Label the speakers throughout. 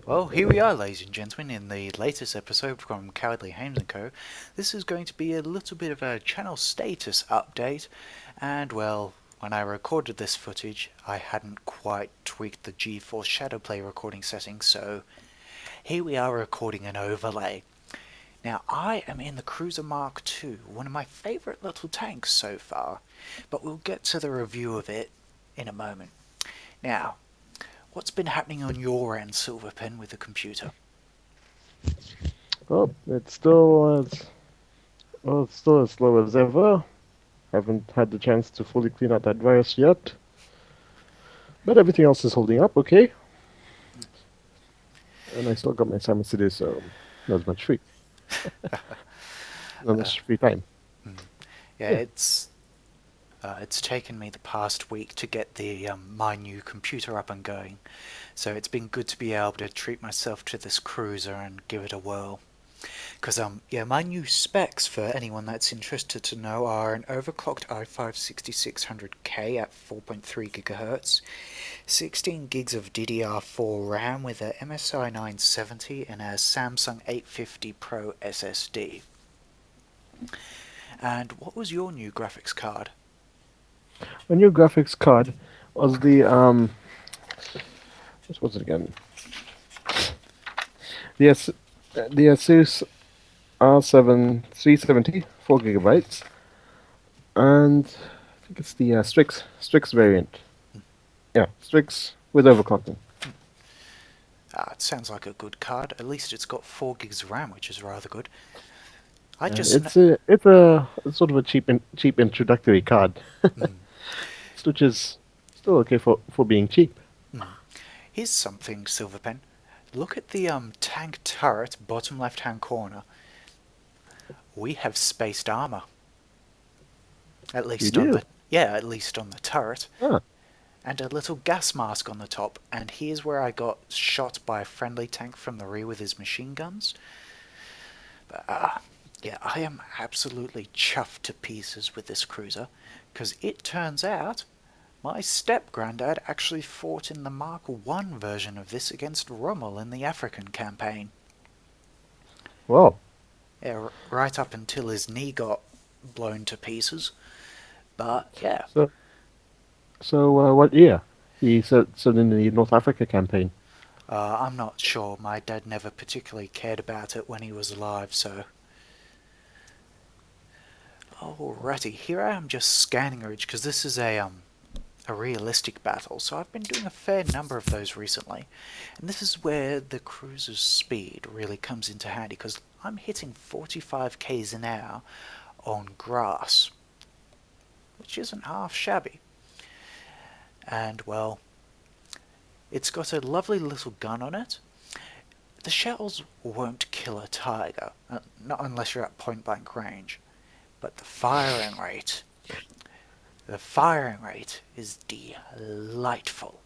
Speaker 1: Well, here we are, ladies and gentlemen, in the latest episode from Cowardly Hames & Co. This is going to be a little bit of a channel status update, and well, when I recorded this footage, I hadn't quite tweaked the GeForce Shadowplay recording settings, so here we are recording an overlay. Now, I am in the Cruiser Mark II, one of my favourite little tanks so far, but we'll get to the review of it in a moment. Now, what's been happening on your end, Silverpen, with the computer?
Speaker 2: Oh, it's still as slow as ever. Haven't had the chance to fully clean out that virus yet. But everything else is holding up okay. And I still got my assignments to do, so not as much not much free time.
Speaker 1: Yeah,
Speaker 2: Yeah.
Speaker 1: it's taken me the past week to get the my new computer up and going, so it's been good to be able to treat myself to this cruiser and give it a whirl. Because yeah, my new specs, for anyone that's interested to know, are an overclocked i5 6600K at 4.3 GHz, 16 gigs of DDR4 RAM with a MSI 970 and a Samsung 850 Pro SSD. And what was your new graphics card?
Speaker 2: My new graphics card was what was it again? The S the Asus R7 370, 4 GB, and I think it's the Strix variant. Yeah, Strix with overclocking.
Speaker 1: It sounds like a good card. At least it's got 4 gigs of RAM, which is rather good. I
Speaker 2: Yeah,
Speaker 1: just...
Speaker 2: it's sort of a cheap introductory card,
Speaker 1: Mm,
Speaker 2: which is still okay for being cheap.
Speaker 1: mm. Here's something, Silverpen. Look at the tank turret, bottom left-hand corner. We have spaced armor. At
Speaker 2: You
Speaker 1: least on
Speaker 2: do?
Speaker 1: the... Yeah, at least on the turret.
Speaker 2: Ah,
Speaker 1: And a little gas mask on the top. And here's where I got shot by a friendly tank from the rear with his machine guns. But, yeah, I am absolutely chuffed to pieces with this cruiser, because it turns out my step-granddad actually fought in the Mark I version of this against Rommel in the African campaign.
Speaker 2: well.
Speaker 1: Yeah, right up until his knee got blown to pieces. But, yeah,
Speaker 2: So, what year? So in the North Africa campaign.
Speaker 1: I'm not sure. My dad never particularly cared about it when he was alive, so... Alrighty, here I am just scanning a ridge, because this is a realistic battle, so I've been doing a fair number of those recently, and this is where the cruiser's speed really comes into handy, because I'm hitting 45 k's an hour on grass, which isn't half shabby. And well, it's got a lovely little gun on it. The shells won't kill a tiger, not unless you're at point blank range, but the firing rate is delightful.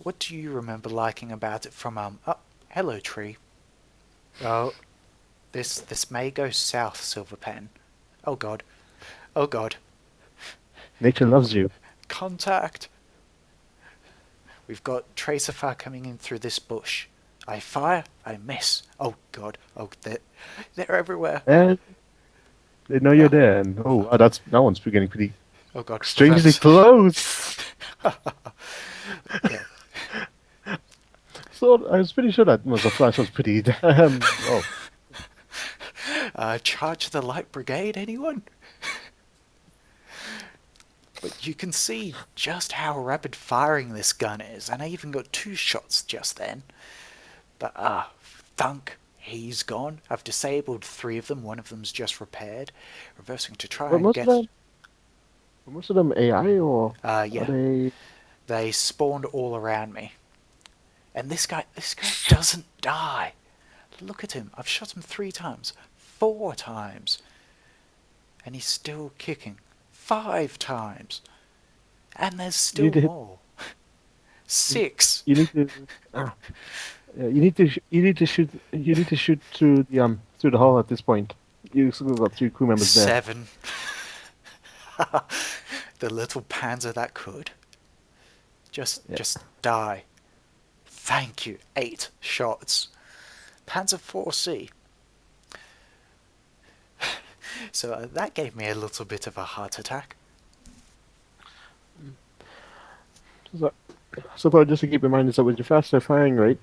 Speaker 1: What do you remember liking about it from, oh, hello tree. Oh, this may go south, Silverpen. Oh god. Oh god.
Speaker 2: Nature loves you.
Speaker 1: Contact! We've got tracer fire coming in through this bush. I fire, I miss. Oh god. Oh, they're everywhere.
Speaker 2: And they know you're there. And that one's getting pretty
Speaker 1: Oh god,
Speaker 2: strangely
Speaker 1: reverse.
Speaker 2: close.
Speaker 1: Yeah.
Speaker 2: So I was pretty sure that was the flash was pretty. Oh,
Speaker 1: Charge the light brigade, anyone? But you can see just how rapid firing this gun is, and I even got 2 shots just then. But thunk, he's gone. I've disabled 3 of them, one of them's just repaired. Reversing to try
Speaker 2: but
Speaker 1: and get...
Speaker 2: most of them AI, or are
Speaker 1: Yeah,
Speaker 2: they?
Speaker 1: they spawned all around me. And this guy doesn't die. Look at him, I've shot him 3 times, 4 times. And he's still kicking. 5 times. And there's
Speaker 2: You need
Speaker 1: still
Speaker 2: to hit.
Speaker 1: more. 6.
Speaker 2: You need to. Ah, yeah, You need to shoot through the hull at this point. You still got 3 crew members there.
Speaker 1: 7. The little panzer that could.
Speaker 2: Yeah.
Speaker 1: Just die. Thank you. 8 shots. Panzer 4C. So that gave me a little bit of a heart attack.
Speaker 2: So, so just to keep in mind is that with your faster firing rate,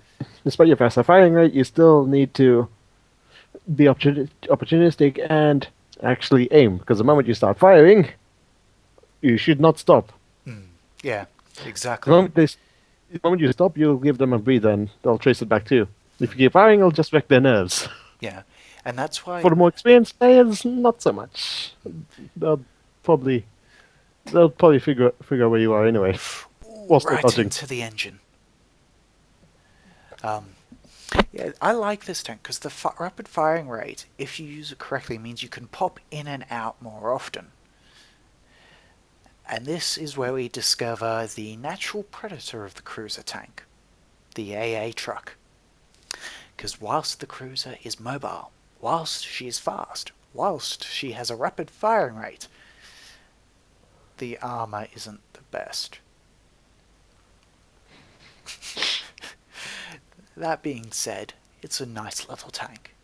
Speaker 2: despite your faster firing rate, you still need to be opportunistic and actually aim. Because the moment you start firing, you should not stop.
Speaker 1: Yeah,
Speaker 2: The
Speaker 1: exactly.
Speaker 2: moment the moment you stop, you'll give them a breather and they'll trace it back to you. If you keep firing, it'll just wreck their nerves.
Speaker 1: Yeah, and that's
Speaker 2: For
Speaker 1: why.
Speaker 2: the more experienced players, not so much. They'll probably they'll probably figure out where you are anyway,
Speaker 1: Ooh,
Speaker 2: while still
Speaker 1: right
Speaker 2: dodging.
Speaker 1: into the engine. Um, yeah, I like this tank because the rapid firing rate, if you use it correctly, means you can pop in and out more often. And this is where we discover the natural predator of the cruiser tank, the AA truck. Because whilst the cruiser is mobile, whilst she is fast, whilst she has a rapid firing rate, the armour isn't the best. That being said, it's a nice little tank.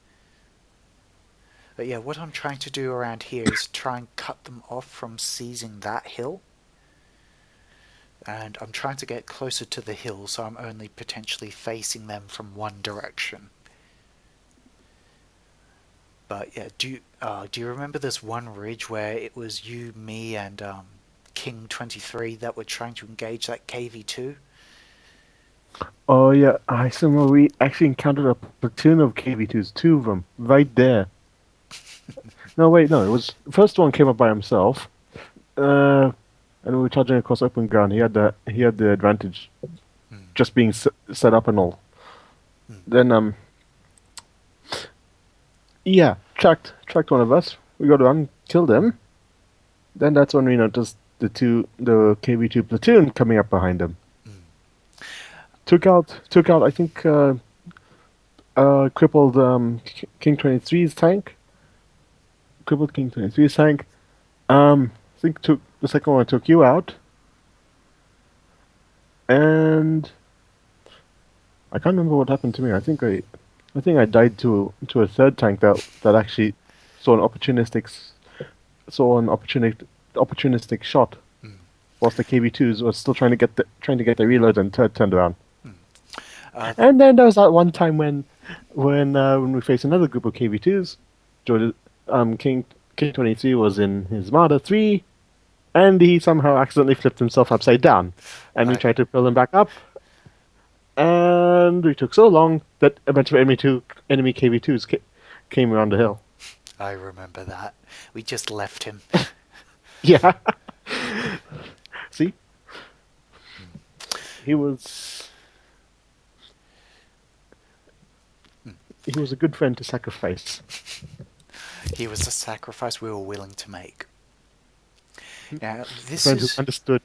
Speaker 1: But yeah, what I'm trying to do around here is try and cut them off from seizing that hill. And I'm trying to get closer to the hill, so I'm only potentially facing them from one direction. But yeah, do you remember this one ridge where it was you, me, and King 23 that were trying to engage that KV2?
Speaker 2: Oh yeah, I remember we actually encountered a platoon of KV2s, two of them, right there. No, wait, no, it was the first one came up by himself, and we were charging across open ground. He had the advantage,
Speaker 1: Hmm.
Speaker 2: just being set up and all.
Speaker 1: Hmm.
Speaker 2: Then yeah, tracked one of us. We got around, killed him. Then that's when we noticed the KV2 platoon coming up behind him.
Speaker 1: Hmm.
Speaker 2: Took out. I think crippled King 23's tank. Crippled King 23's tank. I think took the second one took you out, and I can't remember what happened to me. I think I died to a third tank that actually saw an opportunistic shot,
Speaker 1: Hmm.
Speaker 2: whilst the KV2s were still trying to get the reload and turned around.
Speaker 1: Hmm. Uh,
Speaker 2: And then there was that one time when we faced another group of KV2s. Jordan, King K23 was in his Marder 3, and he somehow accidentally flipped himself upside down. And we
Speaker 1: I
Speaker 2: tried to pull him back up, and we took so long that a bunch of enemy KV2s came around the hill.
Speaker 1: I remember that. We just left him.
Speaker 2: Yeah, see, he was he was a good friend to sacrifice.
Speaker 1: He was a sacrifice we were willing to make. Now,
Speaker 2: A friend who understood.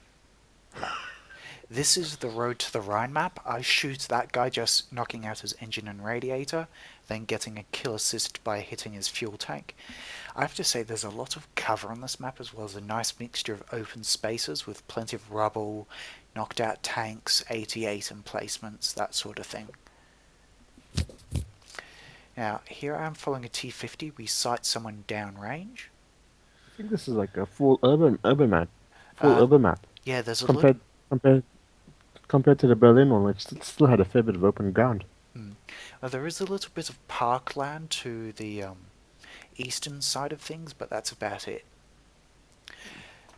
Speaker 1: this is the Road to the Rhine map. I shoot that guy just knocking out his engine and radiator, then getting a kill assist by hitting his fuel tank. I have to say there's a lot of cover on this map as well as a nice mixture of open spaces with plenty of rubble, knocked out tanks, 88 emplacements, that sort of thing. Now, here I am following a T-50. We sight someone downrange.
Speaker 2: I think this is like a full urban map, full
Speaker 1: Uh,
Speaker 2: urban map
Speaker 1: yeah, there's a little.
Speaker 2: compared compared to the Berlin one, which still had a fair bit of open ground.
Speaker 1: There is a little bit of parkland to the eastern side of things, but that's about it.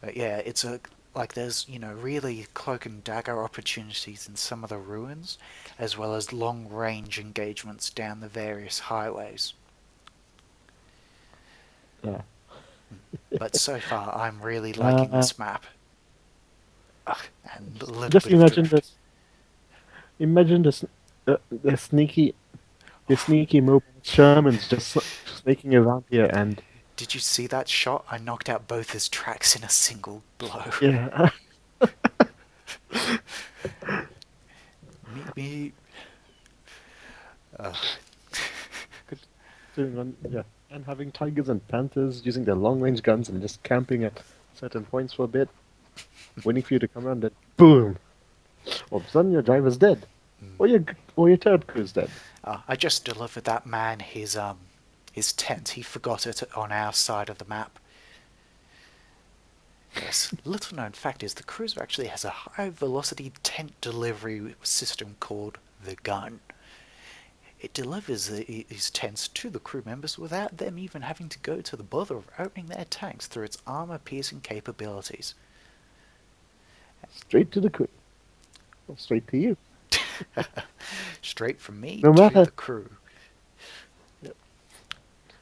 Speaker 1: But yeah, it's a like there's really cloak and dagger opportunities in some of the ruins, as well as long range engagements down the various highways.
Speaker 2: Yeah.
Speaker 1: But so far, I'm really liking
Speaker 2: Uh,
Speaker 1: this map. Ugh, and a little
Speaker 2: just
Speaker 1: bit of
Speaker 2: imagine
Speaker 1: drift.
Speaker 2: this. Imagine this. The sneaky mobile Shermans just sneaking around here, and
Speaker 1: Did you see that shot? I knocked out both his tracks in a single blow.
Speaker 2: yeah,
Speaker 1: Meet me. Ugh.
Speaker 2: doing and having tigers and panthers using their long range guns and just camping at certain points for a bit, waiting for you to come around. And boom! All of a sudden, your driver's dead,
Speaker 1: Mm.
Speaker 2: or your third crew's dead.
Speaker 1: I just delivered that man his tent. He forgot it on our side of the map. Yes, little known fact is the cruiser actually has a high velocity tent delivery system called the gun. It delivers these tents to the crew members without them even having to go to the bother of opening their tanks through its armor piercing capabilities.
Speaker 2: Straight to the crew, or straight to you.
Speaker 1: Straight from me
Speaker 2: No
Speaker 1: to
Speaker 2: matter,
Speaker 1: the crew.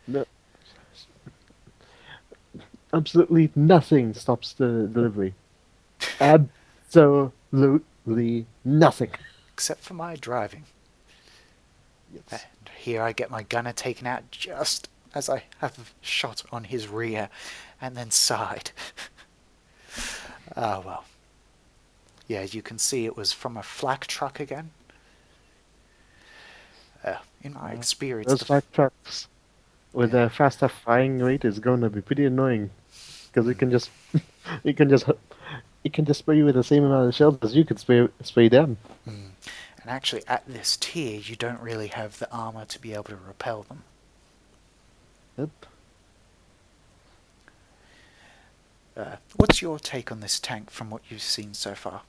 Speaker 2: no, absolutely nothing stops the delivery. Absolutely nothing.
Speaker 1: Except for my driving. And
Speaker 2: Yes.
Speaker 1: here I get my gunner taken out just as I have shot on his rear and then side. Oh well. Yeah, you can see it was from a flak truck again. In my
Speaker 2: Uh,
Speaker 1: experience,
Speaker 2: those flat trucks with
Speaker 1: yeah,
Speaker 2: a faster firing rate is going to be pretty annoying because
Speaker 1: mm,
Speaker 2: you can just you can just spray you with the same amount of shells as you could spray them.
Speaker 1: mm. And actually at this tier you don't really have the armor to be able to repel them.
Speaker 2: Yep.
Speaker 1: What's your take on this tank from what you've seen so far?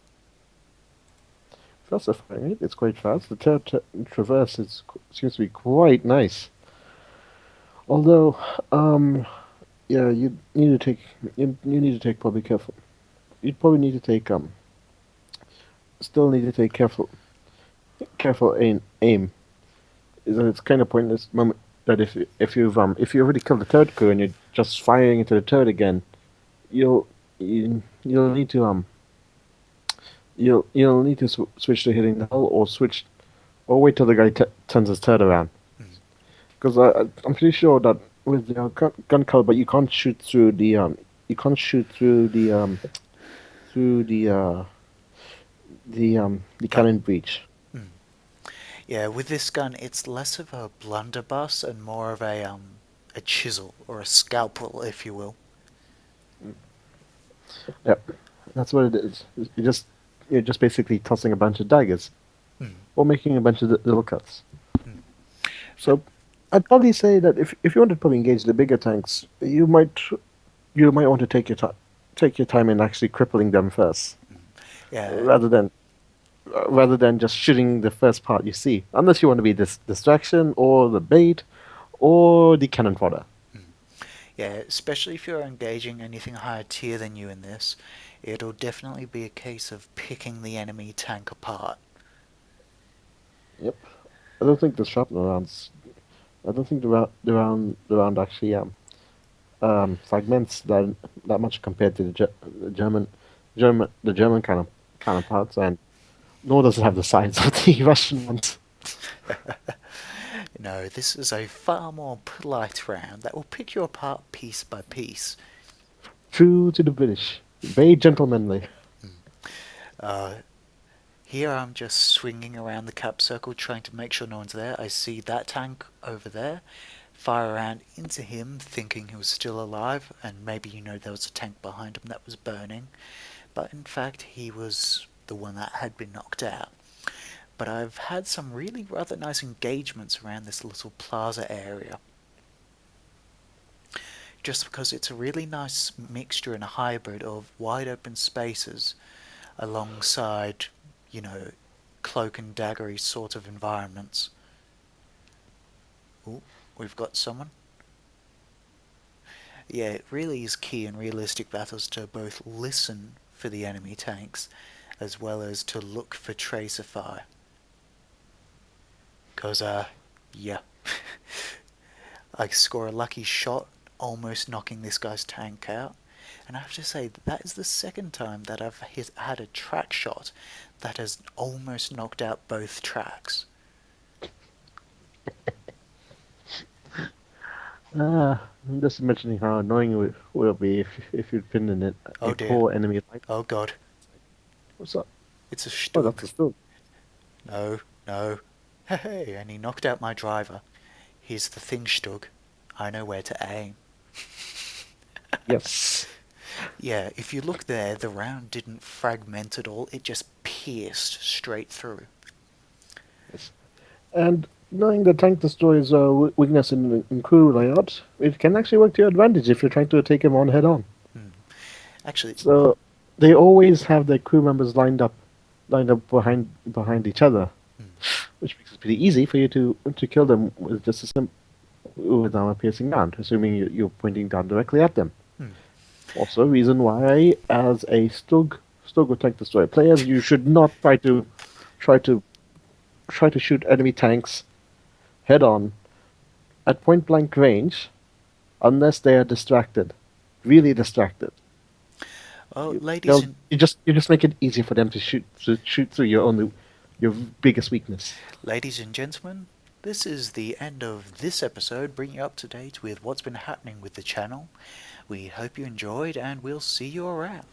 Speaker 2: Faster firing rate. It's quite fast. The traverse seems to be quite nice. Although, um, yeah, you need to take probably careful. You'd probably need to take still need to take careful aim. It's kind of pointless moment that if you already killed the third crew and you're just firing into the third again, you'll need to you'll need to switch to hitting the hull or switch or wait till the guy turns his turret around.
Speaker 1: Mm,
Speaker 2: Because I'm pretty sure that with the gun caliber you can't shoot through you can't shoot through the
Speaker 1: oh,
Speaker 2: cannon breach.
Speaker 1: mm. Yeah, with this gun it's less of a blunderbuss and more of a chisel or a scalpel, if you will.
Speaker 2: Yep, that's what it is. You're just basically tossing a bunch of daggers
Speaker 1: Mm,
Speaker 2: or making a bunch of little cuts.
Speaker 1: mm. And
Speaker 2: So I'd probably say that if you want to probably engage the bigger tanks, you might want to take your time in actually crippling them first,
Speaker 1: yeah,
Speaker 2: rather than rather than just shooting the first part you see. Unless you want to be this distraction or the bait or the cannon fodder.
Speaker 1: mm. Yeah, especially if you're engaging anything higher tier than you in this, it'll definitely be a case of picking the enemy tank apart.
Speaker 2: Yep. I don't think the shrapnel rounds. I don't think the round actually fragments that much compared to the German kind of counterparts, and nor does it have the size of the Russian ones.
Speaker 1: No, this is a far more polite round that will pick you apart piece by piece.
Speaker 2: True to the British, very gentlemanly.
Speaker 1: Uh, Here I'm just swinging around the cap circle trying to make sure no one's there. I see that tank over there. Fire around into him thinking he was still alive, and maybe there was a tank behind him that was burning. But in fact he was the one that had been knocked out. But I've had some really rather nice engagements around this little plaza area. Just because it's a really nice mixture and a hybrid of wide open spaces alongside, you know, cloak and daggery sort of environments. Ooh, we've got someone. Yeah, it really is key in realistic battles to both listen for the enemy tanks as well as to look for tracer fire. Because, yeah. I score a lucky shot, almost knocking this guy's tank out. And I have to say, that is the second time that I've had a track shot that has almost knocked out both tracks.
Speaker 2: I'm just imagining how annoying it will be if you'd pinned in a
Speaker 1: Oh dear.
Speaker 2: core enemy like.
Speaker 1: Oh god.
Speaker 2: What's up?
Speaker 1: It's a
Speaker 2: Oh, that's
Speaker 1: Stug.
Speaker 2: a stone.
Speaker 1: No, no. Hey, and he knocked out my driver. He's the thing, Stug. I know where to aim.
Speaker 2: Yes.
Speaker 1: Yeah, if you look there, the round didn't fragment at all. It just pierced straight through.
Speaker 2: Yes. And knowing the tank destroyer's weakness in crew layout, it can actually work to your advantage if you're trying to take him on head on.
Speaker 1: Hmm. Actually,
Speaker 2: So they always have their crew members lined up behind each other,
Speaker 1: hmm,
Speaker 2: which makes it pretty easy for you to kill them with just a simple with armor piercing round, assuming you're pointing down directly at them.
Speaker 1: hmm.
Speaker 2: Also, reason why, as a Stug or tank destroyer players, you should not try to try to shoot enemy tanks head on at point blank range unless they are distracted, really distracted.
Speaker 1: Well,
Speaker 2: You just make it easier for them to shoot through your biggest weakness.
Speaker 1: ladies and gentlemen, this is the end of this episode, bringing you up to date with what's been happening with the channel. We hope you enjoyed, and we'll see you around.